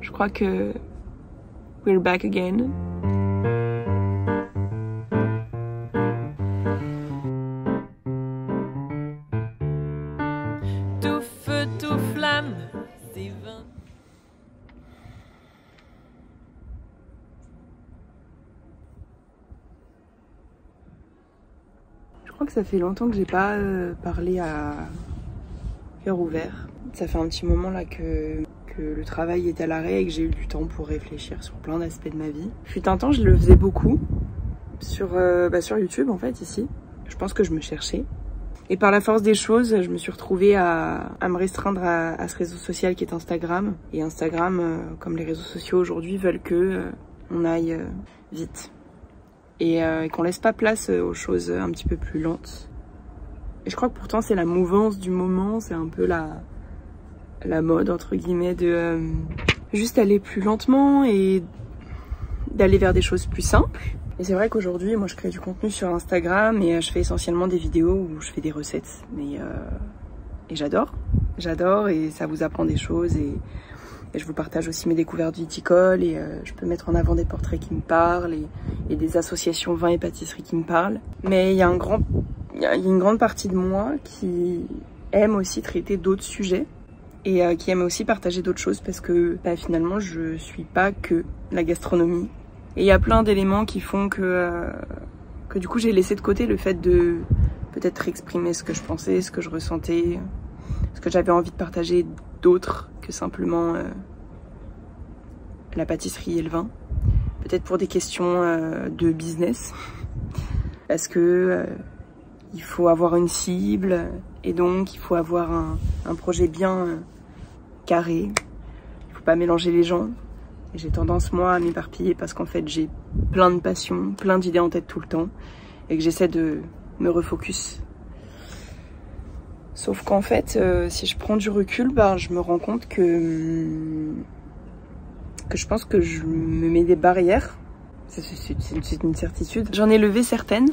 Je crois que we're back again. Tout feu, tout flamme, c'est vain. Je crois que ça fait longtemps que j'ai pas parlé à cœur ouvert. Ça fait un petit moment là que le travail est à l'arrêt et que j'ai eu du temps pour réfléchir sur plein d'aspects de ma vie. Fut un temps, je le faisais beaucoup sur YouTube en fait, ici. Je pense que je me cherchais. Et par la force des choses, je me suis retrouvée à me restreindre à ce réseau social qui est Instagram. Et Instagram, comme les réseaux sociaux aujourd'hui, veulent que on aille vite. Et qu'on laisse pas place aux choses un petit peu plus lentes. Et je crois que pourtant c'est la mouvance du moment, c'est un peu la mode entre guillemets de juste aller plus lentement et d'aller vers des choses plus simples. Et c'est vrai qu'aujourd'hui moi je crée du contenu sur Instagram et je fais essentiellement des vidéos où je fais des recettes. Et j'adore et ça vous apprend des choses et je vous partage aussi mes découvertes viticoles et je peux mettre en avant des portraits qui me parlent et des associations vin et pâtisserie qui me parlent. Mais il y a une grande partie de moi qui aime aussi traiter d'autres sujets et qui aime aussi partager d'autres choses parce que finalement je suis pas que la gastronomie. Et il y a plein d'éléments qui font que du coup j'ai laissé de côté le fait de peut-être exprimer ce que je pensais, ce que je ressentais, ce que j'avais envie de partager d'autre que simplement la pâtisserie et le vin. Peut-être pour des questions de business. Parce que il faut avoir une cible et donc il faut avoir un projet bien carré. Il faut pas mélanger les gens. Et j'ai tendance moi à m'éparpiller parce qu'en fait j'ai plein de passions, plein d'idées en tête tout le temps et que j'essaie de me refocus. Sauf qu'en fait, si je prends du recul, je me rends compte que je pense que je me mets des barrières. C'est une certitude. J'en ai levé certaines,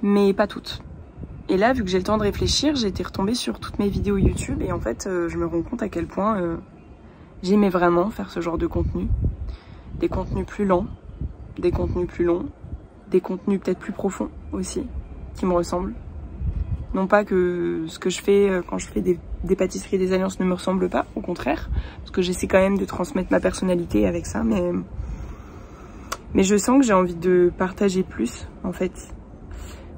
mais pas toutes. Et là, vu que j'ai le temps de réfléchir, j'ai été retombée sur toutes mes vidéos YouTube et en fait, je me rends compte à quel point j'aimais vraiment faire ce genre de contenu. Des contenus plus lents, des contenus plus longs, des contenus peut-être plus profonds aussi, qui me ressemblent. Non pas que ce que je fais quand je fais des pâtisseries et des alliances ne me ressemble pas, au contraire, parce que j'essaie quand même de transmettre ma personnalité avec ça, mais je sens que j'ai envie de partager plus, en fait.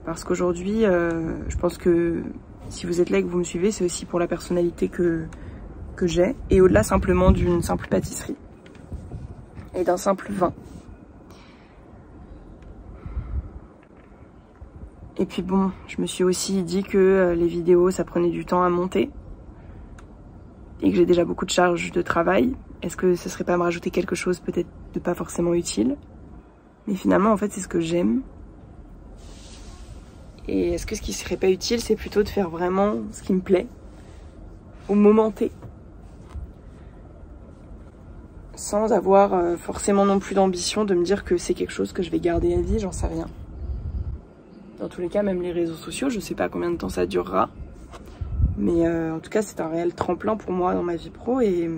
Parce qu'aujourd'hui, je pense que si vous êtes là et que vous me suivez, c'est aussi pour la personnalité que j'ai, et au-delà simplement d'une simple pâtisserie et d'un simple vin. Et puis bon, je me suis aussi dit que les vidéos, ça prenait du temps à monter et que j'ai déjà beaucoup de charges de travail. Est-ce que ce serait pas me rajouter quelque chose peut-être de pas forcément utile? Mais finalement, en fait, c'est ce que j'aime. Et est-ce que ce qui serait pas utile, c'est plutôt de faire vraiment ce qui me plaît au moment T, sans avoir forcément non plus d'ambition de me dire que c'est quelque chose que je vais garder à vie, j'en sais rien. Dans tous les cas, même les réseaux sociaux, je sais pas combien de temps ça durera. Mais en tout cas, c'est un réel tremplin pour moi dans ma vie pro. Et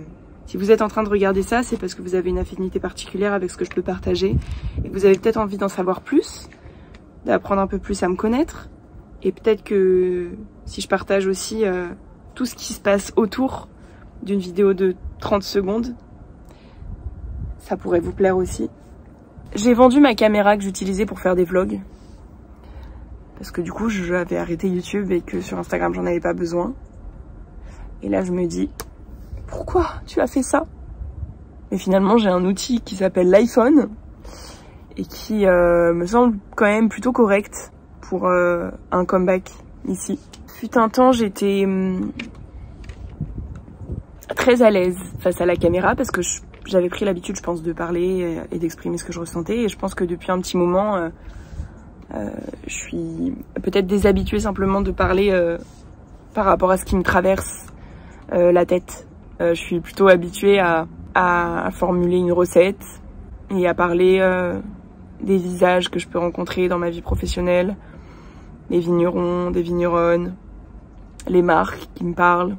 si vous êtes en train de regarder ça, c'est parce que vous avez une affinité particulière avec ce que je peux partager. Et que vous avez peut-être envie d'en savoir plus, d'apprendre un peu plus à me connaître. Et peut-être que si je partage aussi tout ce qui se passe autour d'une vidéo de 30 secondes, ça pourrait vous plaire aussi. J'ai vendu ma caméra que j'utilisais pour faire des vlogs. Parce que du coup, j'avais arrêté YouTube et que sur Instagram, j'en avais pas besoin. Et là, je me dis, pourquoi tu as fait ça? Mais finalement, j'ai un outil qui s'appelle l'iPhone et qui me semble quand même plutôt correct pour un comeback ici. Fut un temps, j'étais très à l'aise face à la caméra parce que j'avais pris l'habitude, je pense, de parler et d'exprimer ce que je ressentais. Et je pense que depuis un petit moment... je suis peut-être déshabituée simplement de parler par rapport à ce qui me traverse la tête. Je suis plutôt habituée à formuler une recette et à parler des visages que je peux rencontrer dans ma vie professionnelle, des vignerons, des vigneronnes, les marques qui me parlent,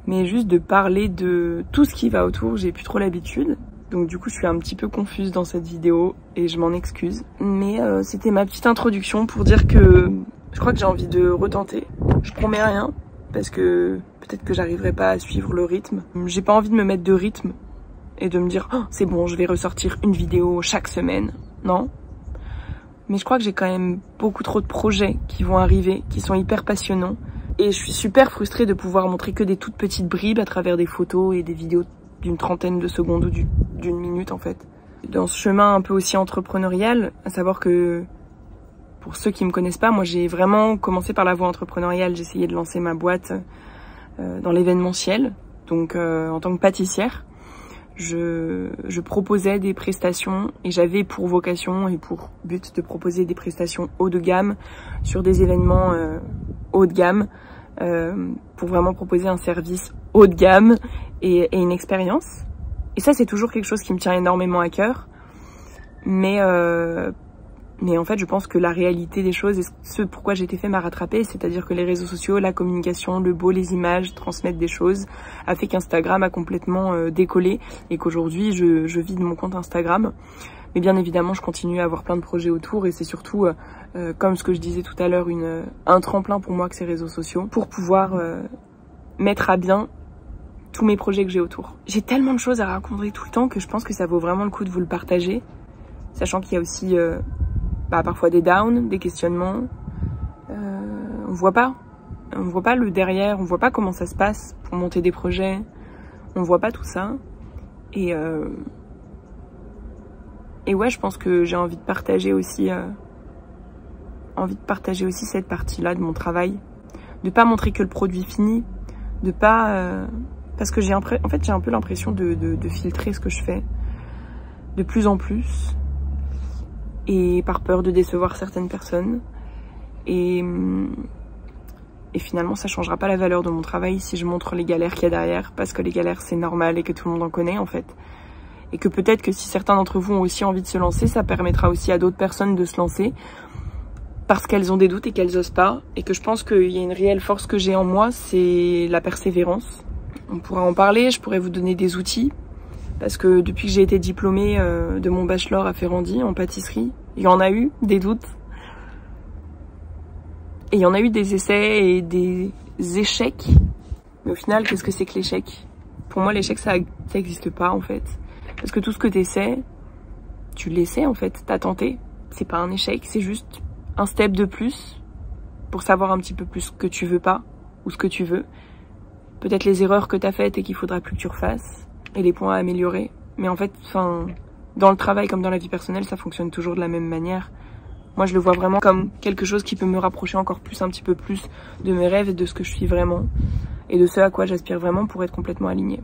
mais juste de parler de tout ce qui va autour, j'ai plus trop l'habitude. Donc du coup je suis un petit peu confuse dans cette vidéo et je m'en excuse. Mais c'était ma petite introduction pour dire que je crois que j'ai envie de retenter. Je promets rien parce que peut-être que j'arriverai pas à suivre le rythme. J'ai pas envie de me mettre de rythme et de me dire oh, c'est bon, je vais ressortir une vidéo chaque semaine. Non. Mais je crois que j'ai quand même beaucoup trop de projets qui vont arriver, qui sont hyper passionnants. Et je suis super frustrée de pouvoir montrer que des toutes petites bribes à travers des photos et des vidéos d'une trentaine de secondes ou d'une minute en fait. Dans ce chemin un peu aussi entrepreneurial, à savoir que pour ceux qui me connaissent pas, moi j'ai vraiment commencé par la voie entrepreneuriale. J'ai essayé de lancer ma boîte dans l'événementiel, donc en tant que pâtissière. Je proposais des prestations et j'avais pour vocation et pour but de proposer des prestations haut de gamme sur des événements haut de gamme pour vraiment proposer un service haut de gamme et une expérience. Et ça c'est toujours quelque chose qui me tient énormément à cœur. Mais en fait je pense que la réalité des choses et ce pourquoi j'ai été fait m'a rattrapé, c'est-à-dire que les réseaux sociaux, la communication, le beau, les images, transmettre des choses a fait qu'Instagram a complètement décollé et qu'aujourd'hui je vis de mon compte Instagram. Mais bien évidemment je continue à avoir plein de projets autour et c'est surtout comme ce que je disais tout à l'heure un tremplin pour moi que ces réseaux sociaux pour pouvoir mettre à bien tous mes projets que j'ai autour. J'ai tellement de choses à raconter tout le temps que je pense que ça vaut vraiment le coup de vous le partager, sachant qu'il y a aussi parfois des downs, des questionnements. On voit pas le derrière, on voit pas comment ça se passe pour monter des projets, on voit pas tout ça. Et ouais, je pense que j'ai envie de partager aussi cette partie-là de mon travail, de pas montrer que le produit fini, de pas parce que j'ai un peu l'impression de filtrer ce que je fais de plus en plus. Et par peur de décevoir certaines personnes. Et finalement, ça changera pas la valeur de mon travail si je montre les galères qu'il y a derrière, parce que les galères, c'est normal et que tout le monde en connaît, en fait. Et que peut-être que si certains d'entre vous ont aussi envie de se lancer, ça permettra aussi à d'autres personnes de se lancer, parce qu'elles ont des doutes et qu'elles osent pas. Et que je pense qu'il y a une réelle force que j'ai en moi, c'est la persévérance. On pourra en parler, je pourrais vous donner des outils. Parce que depuis que j'ai été diplômée de mon bachelor à Ferrandi en pâtisserie, il y en a eu des doutes. Et il y en a eu des essais et des échecs. Mais au final, qu'est-ce que c'est que l'échec? Pour moi, l'échec, ça existe pas en fait. Parce que tout ce que t'essaies, tu l'essaies en fait, t'as tenté. C'est pas un échec, c'est juste un step de plus pour savoir un petit peu plus ce que tu veux pas ou ce que tu veux. Peut-être les erreurs que t'as faites et qu'il faudra plus que tu refasses. Et les points à améliorer. Mais en fait, dans le travail comme dans la vie personnelle, ça fonctionne toujours de la même manière. Moi, je le vois vraiment comme quelque chose qui peut me rapprocher encore plus, un petit peu plus de mes rêves et de ce que je suis vraiment. Et de ce à quoi j'aspire vraiment pour être complètement alignée.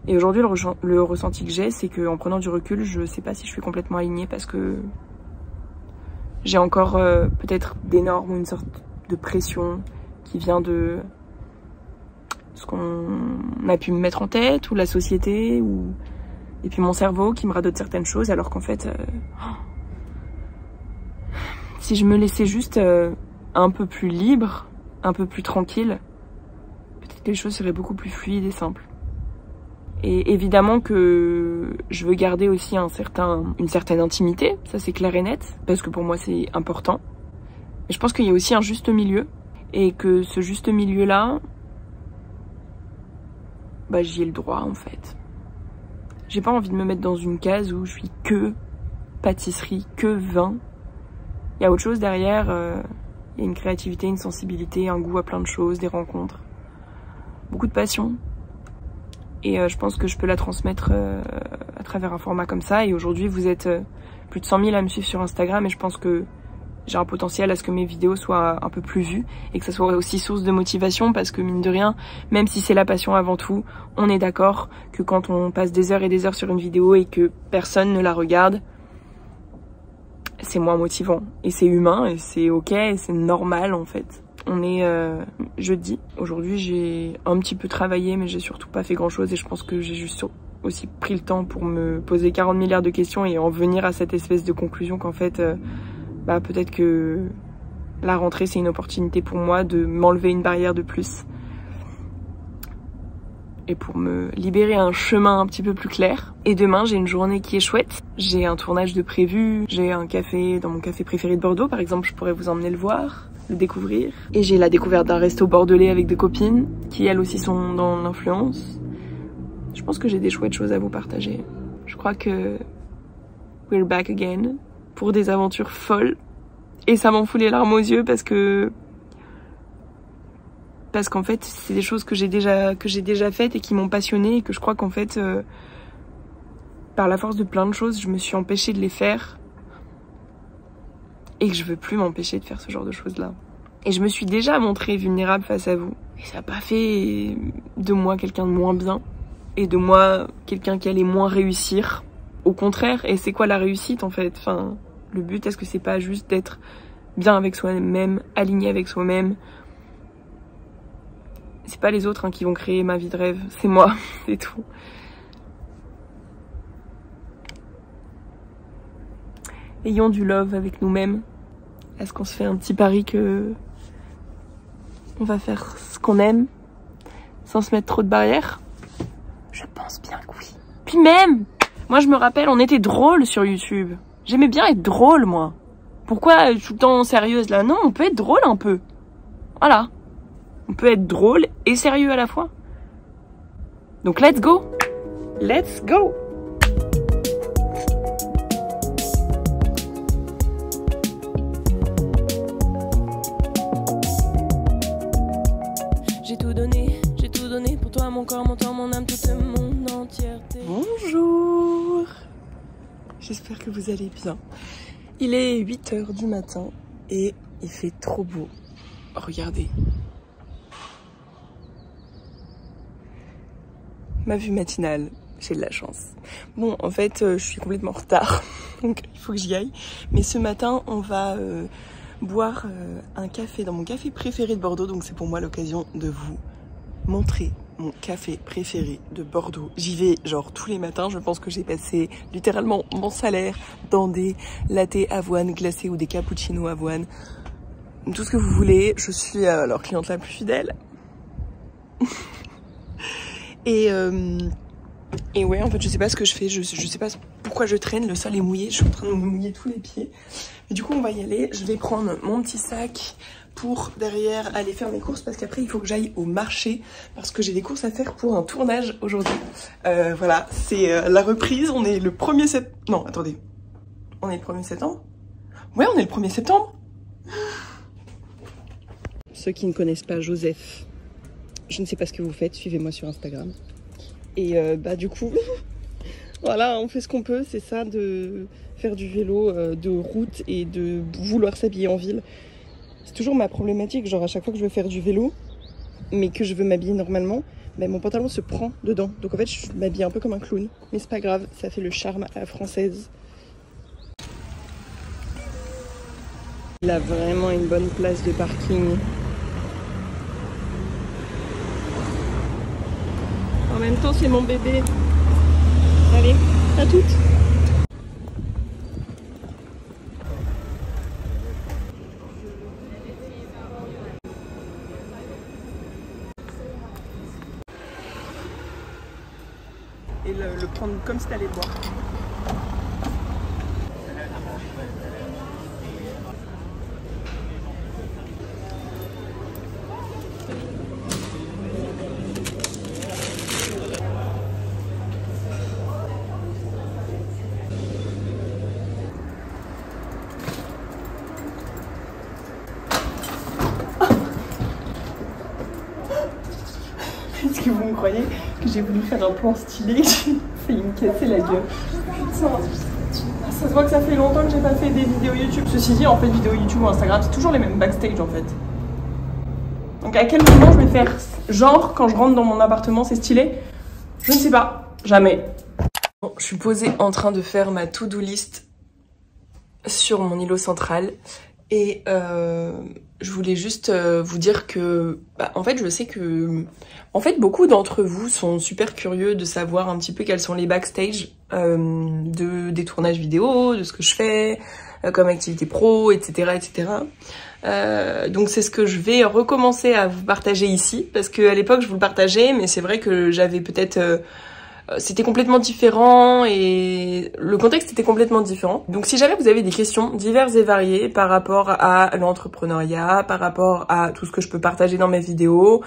Et aujourd'hui, le ressenti que j'ai, c'est qu'en prenant du recul, je sais pas si je suis complètement alignée parce que j'ai encore peut-être des normes ou une sorte de pression qui vient de ce qu'on a pu me mettre en tête, ou la société, et puis mon cerveau qui me radote certaines choses, alors qu'en fait, si je me laissais juste un peu plus libre, un peu plus tranquille, peut-être que les choses seraient beaucoup plus fluides et simples. Et évidemment que je veux garder aussi une certaine intimité, ça c'est clair et net, parce que pour moi c'est important. Mais je pense qu'il y a aussi un juste milieu, et que ce juste milieu-là, j'y ai le droit en fait. J'ai pas envie de me mettre dans une case où je suis que pâtisserie, que vin. Il y a autre chose derrière, il y a une créativité, une sensibilité, un goût à plein de choses, des rencontres, beaucoup de passion. Et je pense que je peux la transmettre à travers un format comme ça. Et aujourd'hui, vous êtes plus de 100 000 à me suivre sur Instagram et je pense que j'ai un potentiel à ce que mes vidéos soient un peu plus vues et que ça soit aussi source de motivation parce que mine de rien, même si c'est la passion avant tout, on est d'accord que quand on passe des heures et des heures sur une vidéo et que personne ne la regarde, c'est moins motivant. Et c'est humain et c'est ok et c'est normal en fait. On est jeudi. Aujourd'hui, j'ai un petit peu travaillé mais j'ai surtout pas fait grand chose et je pense que j'ai juste aussi pris le temps pour me poser 40 milliards de questions et en venir à cette espèce de conclusion qu'en fait... peut-être que la rentrée c'est une opportunité pour moi de m'enlever une barrière de plus et pour me libérer un chemin un petit peu plus clair. Et demain, j'ai une journée qui est chouette. J'ai un tournage de prévu, j'ai un café dans mon café préféré de Bordeaux, par exemple, je pourrais vous emmener le voir, le découvrir. Et j'ai la découverte d'un resto bordelais avec des copines, qui elles aussi sont dans l'influence. Je pense que j'ai des chouettes choses à vous partager. Je crois que we're back again pour des aventures folles. Et ça m'en fout les larmes aux yeux parce qu'en fait c'est des choses que j'ai déjà faites et qui m'ont passionnée et que je crois qu'en fait par la force de plein de choses je me suis empêchée de les faire et que je veux plus m'empêcher de faire ce genre de choses là. Et je me suis déjà montrée vulnérable face à vous et ça n'a pas fait de moi quelqu'un de moins bien et de moi quelqu'un qui allait moins réussir. Au contraire, et c'est quoi la réussite en fait? Enfin, le but, est-ce que c'est pas juste d'être bien avec soi-même, aligné avec soi-même? C'est pas les autres qui vont créer ma vie de rêve, c'est moi, c'est tout. Ayons du love avec nous-mêmes. Est-ce qu'on se fait un petit pari que on va faire ce qu'on aime sans se mettre trop de barrières? Je pense bien que oui. Puis même, moi je me rappelle, on était drôle sur YouTube. J'aimais bien être drôle, moi. Pourquoi tout le temps sérieuse là? Non, on peut être drôle un peu. Voilà. On peut être drôle et sérieux à la fois. Donc let's go. Let's go. J'ai tout donné pour toi, mon corps, mon temps, mon âme, toute mon entièreté. Bonjour. J'espère que vous allez bien. Il est 8h du matin et il fait trop beau. Regardez. Ma vue matinale, j'ai de la chance. Bon, en fait, je suis complètement en retard, donc il faut que j'y aille. Mais ce matin, on va boire un café dans mon café préféré de Bordeaux. Donc c'est pour moi l'occasion de vous montrer mon café préféré de Bordeaux. J'y vais genre tous les matins. Je pense que j'ai passé littéralement mon salaire dans des lattés avoine glacés ou des cappuccinos avoine. Tout ce que vous voulez. Je suis leur cliente la plus fidèle. Et ouais, en fait, je sais pas ce que je fais. Je sais pas pourquoi je traîne. Le sol est mouillé. Je suis en train de me mouiller tous les pieds. Mais du coup, on va y aller. Je vais prendre mon petit sac pour derrière aller faire mes courses parce qu'après il faut que j'aille au marché parce que j'ai des courses à faire pour un tournage aujourd'hui. Voilà, c'est la reprise. On est le 1er septembre. Non, attendez. On est le 1er septembre? Ouais, on est le 1er septembre. Ceux qui ne connaissent pas Joseph, je ne sais pas ce que vous faites, suivez-moi sur Instagram. Et bah du coup, voilà, on fait ce qu'on peut, c'est ça, de faire du vélo de route et de vouloir s'habiller en ville. C'est toujours ma problématique, genre à chaque fois que je veux faire du vélo, mais que je veux m'habiller normalement, bah, mon pantalon se prend dedans. Donc en fait, je m'habille un peu comme un clown, mais c'est pas grave, ça fait le charme à la française. Il a vraiment une bonne place de parking. En même temps, c'est mon bébé. Allez, à toutes. Et le prendre comme si t'allais boire. Est-ce que vous me croyez que j'ai voulu faire un plan stylé, j'ai failli me casser la gueule? Putain, ça se voit que ça fait longtemps que j'ai pas fait des vidéos YouTube. Ceci dit, en fait, vidéos YouTube ou Instagram, c'est toujours les mêmes backstage en fait. Donc à quel moment je vais faire genre quand je rentre dans mon appartement, c'est stylé? Je ne sais pas, jamais. Bon, je suis posée en train de faire ma to-do list sur mon îlot central. Et je voulais juste vous dire que, en fait, je sais que, en fait, beaucoup d'entre vous sont super curieux de savoir un petit peu quels sont les backstage des tournages vidéo, de ce que je fais comme activité pro, etc., etc. Donc c'est ce que je vais recommencer à vous partager ici, parce qu'à l'époque je vous le partageais, mais c'est vrai que j'avais peut-être... c'était complètement différent et le contexte était complètement différent. Donc si jamais vous avez des questions diverses et variées par rapport à l'entrepreneuriat, par rapport à tout ce que je peux partager dans mes vidéos,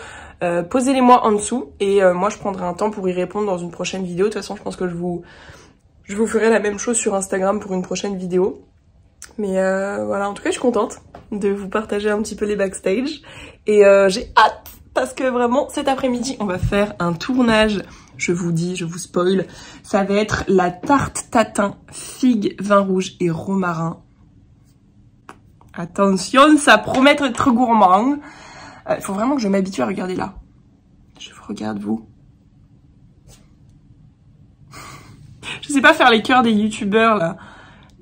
posez-les-moi en dessous et moi je prendrai un temps pour y répondre dans une prochaine vidéo. De toute façon je pense que je vous ferai la même chose sur Instagram pour une prochaine vidéo. Mais voilà, en tout cas je suis contente de vous partager un petit peu les backstage et j'ai hâte parce que vraiment cet après-midi on va faire un tournage. Je vous dis, je vous spoil, ça va être la tarte tatin, figue, vin rouge et romarin. Attention, ça promet d'être gourmand. Il faut vraiment que je m'habitue à regarder là. Je vous regarde vous. Je sais pas faire les cœurs des youtubeurs là.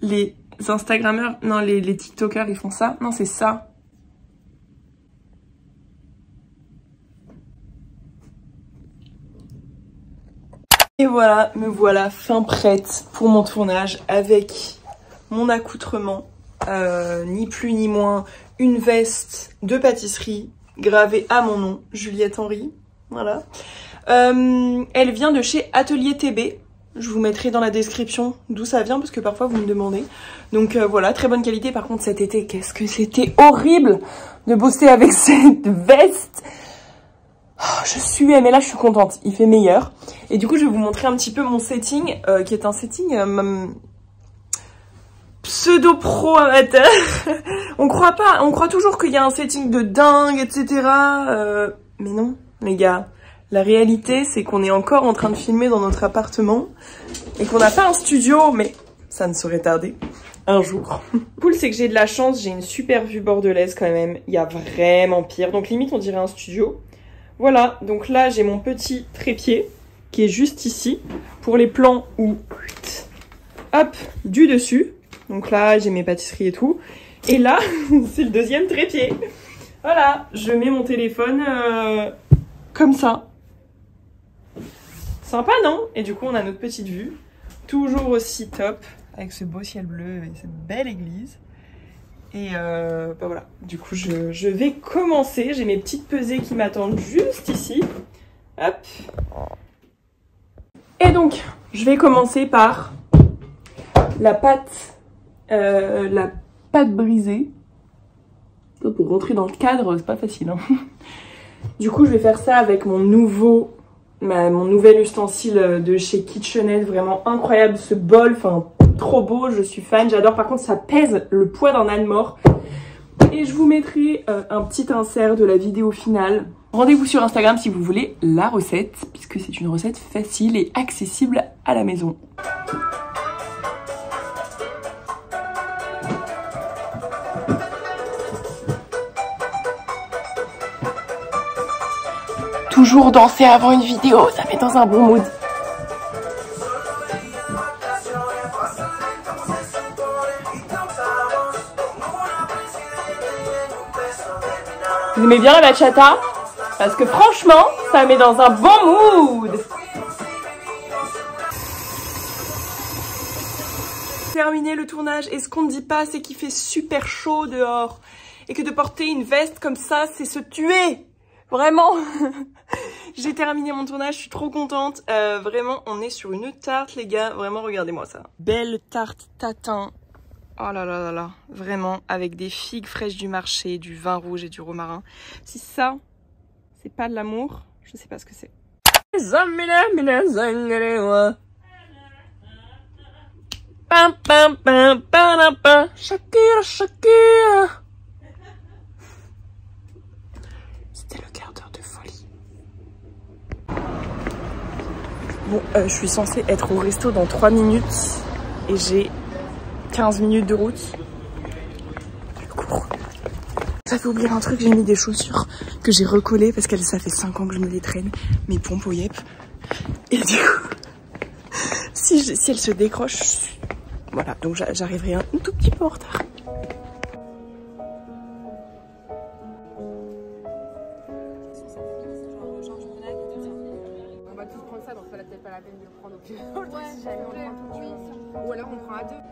Les instagrammeurs, non les tiktokers ils font ça. Non c'est ça. Et voilà, me voilà fin prête pour mon tournage avec mon accoutrement, ni plus ni moins, une veste de pâtisserie gravée à mon nom, Juliette Henry, voilà. Elle vient de chez Atelier TB, je vous mettrai dans la description d'où ça vient parce que parfois vous me demandez. Donc voilà, très bonne qualité. Par contre cet été, qu'est-ce que c'était horrible de bosser avec cette veste. Oh, je suais, mais là je suis contente, il fait meilleur. Et du coup je vais vous montrer un petit peu mon setting, qui est un setting pseudo-pro amateur. On croit toujours qu'il y a un setting de dingue, etc. Mais non, les gars. La réalité, c'est qu'on est encore en train de filmer dans notre appartement et qu'on n'a pas un studio, mais ça ne saurait tarder. Un jour. Cool, c'est que j'ai de la chance, j'ai une super vue bordelaise quand même. Il y a vraiment pire, donc limite on dirait un studio. Voilà, donc là j'ai mon petit trépied qui est juste ici pour les plans où, hop, du dessus. Donc là j'ai mes pâtisseries et tout. Et là, c'est le deuxième trépied. Voilà, je mets mon téléphone comme ça. Sympa, non? Et du coup on a notre petite vue, toujours aussi top, avec ce beau ciel bleu et cette belle église. Et bah voilà, du coup je vais commencer, j'ai mes petites pesées qui m'attendent juste ici. Hop. Et donc, je vais commencer par la pâte brisée. Pour rentrer dans le cadre, c'est pas facile. Hein. Du coup, je vais faire ça avec mon nouvel ustensile de chez KitchenAid, vraiment incroyable ce bol, enfin trop beau, je suis fan, j'adore. Par contre ça pèse le poids d'un âne mort. Et je vous mettrai un petit insert de la vidéo finale. Rendez-vous sur Instagram si vous voulez la recette, puisque c'est une recette facile et accessible à la maison. Toujours danser avant une vidéo, ça met dans un bon mood. Vous aimez bien la bachata? Parce que franchement, ça met dans un bon mood. Terminé le tournage et ce qu'on ne dit pas, c'est qu'il fait super chaud dehors. Et que de porter une veste comme ça, c'est se tuer. Vraiment. J'ai terminé mon tournage, je suis trop contente. Vraiment, on est sur une tarte, les gars. Vraiment, regardez-moi ça. Belle tarte tatin. Oh là là là là. Vraiment, avec des figues fraîches du marché, du vin rouge et du romarin. Si ça, c'est pas de l'amour, je sais pas ce que c'est. Shakira, Shakira. C'était le quart d'heure de folie. Bon, je suis censée être au resto dans 3 minutes et j'ai 15 minutes de route. Je cours. J'avais oublié un truc, j'ai mis des chaussures que j'ai recollées parce que ça fait 5 ans que je me les traîne. Mes pompes au yep. Et du coup, si elle se décroche, voilà, donc j'arriverai un tout petit peu en retard. On va tous prendre ça, donc ça va peut-être pas la peine de le prendre au plus. Ouais, si jamais on le prend tout de suite. Ou alors on prend à deux.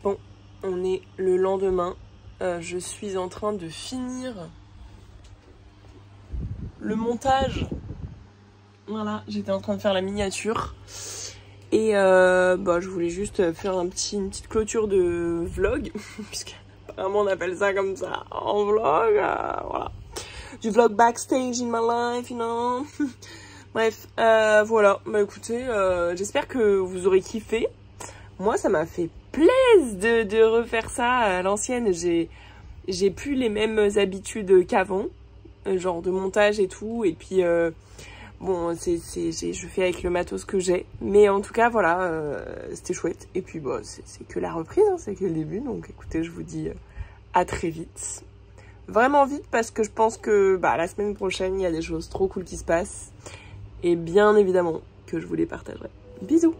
Bon, on est le lendemain. Je suis en train de finir le montage. Voilà, j'étais en train de faire la miniature. Et je voulais juste faire une petite clôture de vlog. Puisqu'apparemment on appelle ça comme ça en vlog. Voilà. Du vlog backstage in my life, you know. Bref, voilà. Bah écoutez, j'espère que vous aurez kiffé. Moi, ça m'a fait plaisir de refaire ça à l'ancienne. J'ai plus les mêmes habitudes qu'avant, genre de montage et tout. Et puis, bon, je fais avec le matos que j'ai. Mais en tout cas, voilà, c'était chouette. Et puis, bon, c'est que la reprise, hein, c'est que le début. Donc, écoutez, je vous dis à très vite. Vraiment vite, parce que je pense que la semaine prochaine, il y a des choses trop cool qui se passent. Et bien évidemment que je vous les partagerai. Bisous!